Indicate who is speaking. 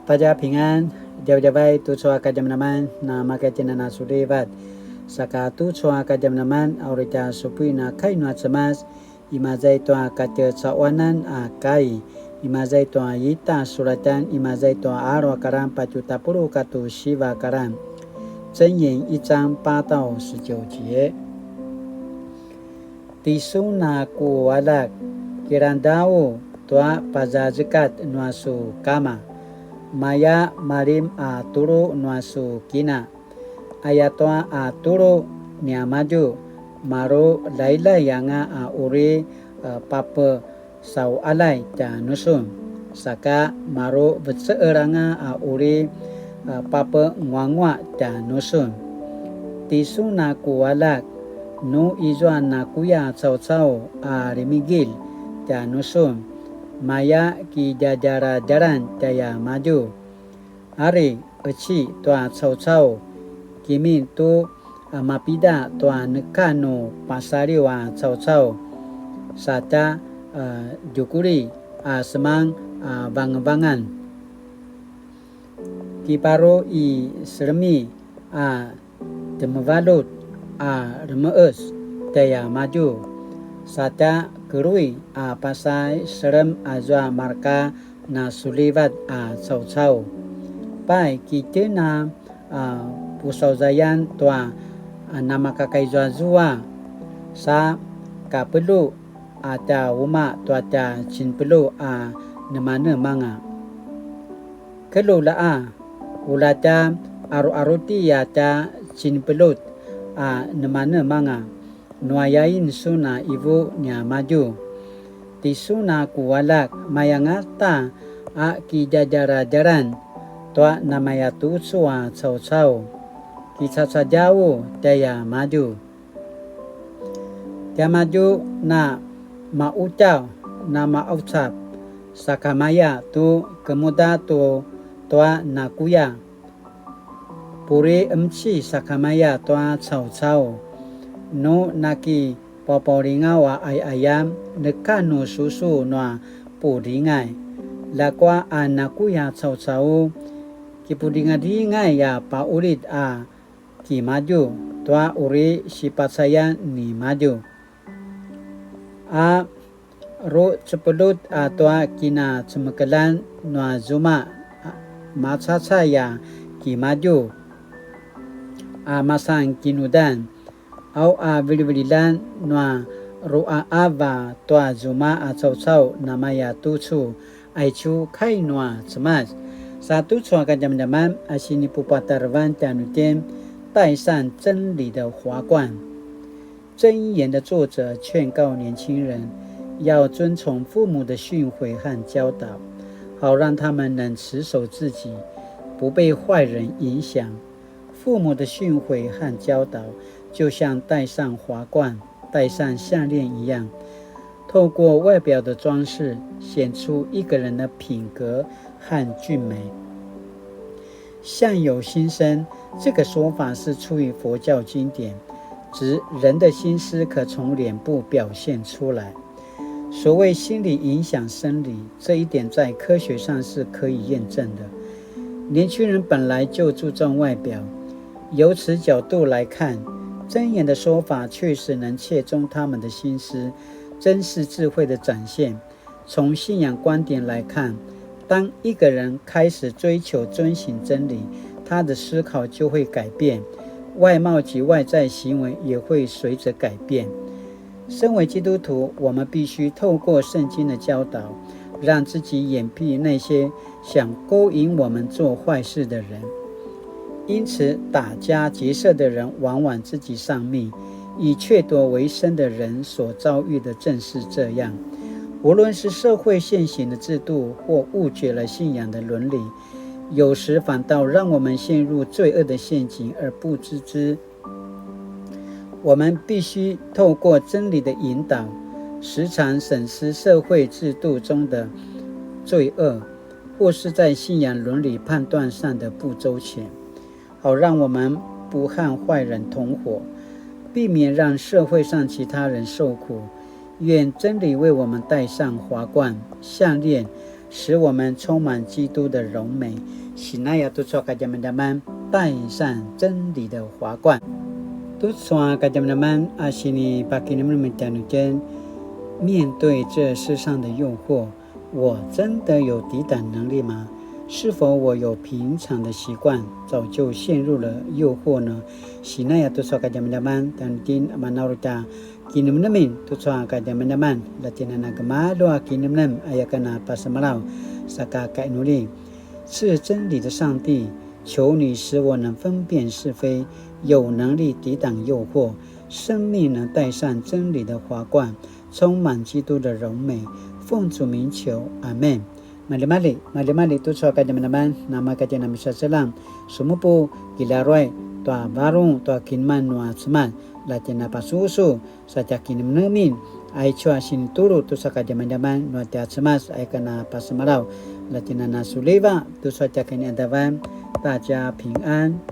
Speaker 1: 大家平安，jawab tu soal kajam naman na makajina na sulibat. Saka tu soal kajam naman aurita supui na kai na cemas imazai toa kaca cawanan kai imazai toa yita suratan imazai toa aro karam pacuta puru katu shiva karam 箴言1章8到19节。Tisuna ku walak kirandau toa pazazikat nuasu kama maya marim turu nuasu kina ayatoa turu niamaju maru laila yanga uri papa sau alai ta nusun saka maru betseeranga uri papa ngwangwa ta nusun tisuna kuwalak nu izwan na kuya cau-cau rimigil ta nusun maya ki jajara jaran taya maju ari eci tua cau-cau kimin tu mapida tua nekano pasariwa cau-cau sata jukuri semang bang-bangan kiparo i seremi demevalut remeus taya maju sata kerui pasai serem azwa marka na sulivat cau-cau pai kita na pusau zayan tua nama kakai zua sa ka perlu ada uma tua ta cin perlu nemana manga kelu la ulata aru-aruti ya ta cin pelut nemana manga nuayain suna ibu nya maju tisuna kuwalak mayangata ki jajara-jaran tua namaya tu sua cau-cau kisah sajau daya maju dia maju na maucap na maucap sakamaya tu kemuda tu tua nakuya puri emci sakamaya tua cau-cau no naki poporinga wa ayam nekanu susu noa puringai lakwa nakuya cau-cau kipudinga dingai ya paurit ki maju tua uri sifat saya ni maju ro cepelut tua kina cemekalan noa zuma macaca ya ki maju masang kinudan au beli-belilan noa roa ava tua zuma cau-cau namaya tucu aicu kai noa cemas satu soal jam-jaman asini pupatarvan tanutem 带上真理的华冠。箴言的作者劝告年轻人要遵从父母的训诲和教导，好让他们能持守自己，不被坏人影响。父母的训诲和教导就像戴上华冠、戴上项链一样，透过外表的装饰显出一个人的品格和俊美。相由心生这个说法是出于佛教经典，指人的心思可从脸部表现出来。所谓心理影响生理，这一点在科学上是可以验证的。年轻人本来就注重外表，由此角度来看，箴言的说法确实能切中他们的心思，真是智慧的展现。从信仰观点来看，当一个人开始追求遵行真理，他的思考就会改变，外貌及外在行为也会随着改变。身为基督徒，我们必须透过圣经的教导，让自己掩蔽那些想勾引我们做坏事的人。因此，打家劫舍的人往往自己丧命，以掠夺为生的人所遭遇的正是这样。无论是社会现行的制度，或误解了信仰的伦理，有时反倒让我们陷入罪恶的陷阱而不知之。我们必须透过真理的引导，时常审视社会制度中的罪恶，或是在信仰伦理判断上的不周全，好让我们不和坏人同伙，避免让社会上其他人受苦。愿真理为我们戴上华冠、项链，使我们充满基督的荣美。喜那亚都错，大家们戴上真理的华冠。都错，大家们阿西尼巴基你们讲间，面对这世上的诱惑，我真的有抵挡能力吗？是否我有平常的习惯，早就陷入了诱惑呢？喜那亚都错，大家们但今阿曼纳鲁达。Kinimnamin tutsa kadamanaman latinana gamalo kinimnam ayakana pasamalau saka kainuli 是真理的上帝，求你使我能分辨是非，有能力抵挡诱惑，生命能戴上真理的华冠，充满基督的荣美。奉主名求，阿们。Mali tutsa kadamanaman nama kadamana misasalam sumupu gilaroi tua barung tua kinman nua seman latina pasusu saja kinimnemin ai chua sin turu tu saka jaman-jaman nua tia semas ai kana pasamalau latina nasuleva tu saja kini adavan 大家平安。